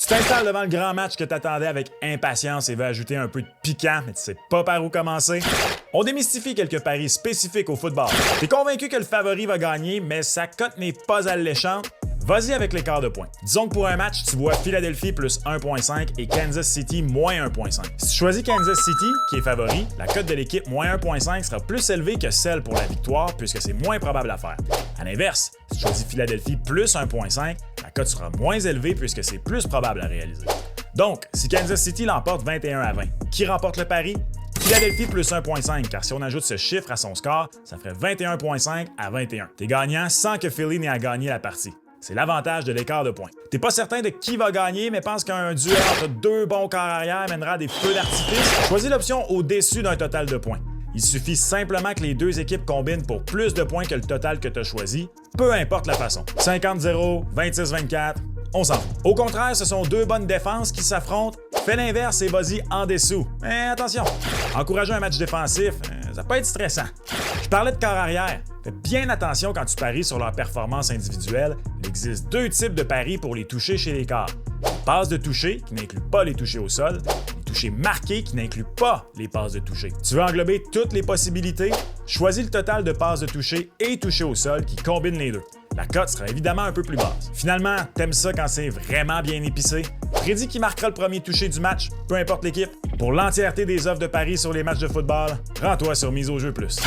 t'installes devant le grand match que t'attendais avec impatience et veux ajouter un peu de piquant, mais tu sais pas par où commencer? On démystifie quelques paris spécifiques au football. T'es convaincu que le favori va gagner, mais sa cote n'est pas alléchante? Vas-y avec l'écart de points. Disons que pour un match, tu vois Philadelphie plus 1.5 et Kansas City moins 1.5. Si tu choisis Kansas City, qui est favori, la cote de l'équipe moins 1.5 sera plus élevée que celle pour la victoire puisque c'est moins probable à faire. À l'inverse, si tu choisis Philadelphie plus 1.5, la cote sera moins élevée puisque c'est plus probable à réaliser. Donc, si Kansas City l'emporte 21-20, qui remporte le pari? Philadelphie plus 1.5, car si on ajoute ce chiffre à son score, ça ferait 21.5 à 21. T'es gagnant sans que Philly n'ait à gagner la partie. C'est l'avantage de l'écart de points. T'es pas certain de qui va gagner, mais pense qu'un duel entre deux bons corps arrière mènera à des feux d'artifice. Choisis l'option au-dessus d'un total de points. Il suffit simplement que les deux équipes combinent pour plus de points que le total que tu as choisi, peu importe la façon. 50-0, 26-24, on s'en fout. Au contraire, ce sont deux bonnes défenses qui s'affrontent. Fais l'inverse et vas-y en dessous. Mais attention, encourager un match défensif, ça peut être stressant. Je parlais de corps arrière. Fais bien attention quand tu paries sur leur performance individuelle. Il existe deux types de paris pour les toucher chez les corps. Les passes de toucher, qui n'incluent pas les touchés au sol, les touchés marqués, qui n'incluent pas les passes de toucher. Tu veux englober toutes les possibilités? Choisis le total de passes de toucher et touchés au sol qui combinent les deux. La cote sera évidemment un peu plus basse. Finalement, t'aimes ça quand c'est vraiment bien épicé? Prédis qui marquera le premier touché du match, peu importe l'équipe. Pour l'entièreté des offres de paris sur les matchs de football, rends-toi sur Mise au jeu plus.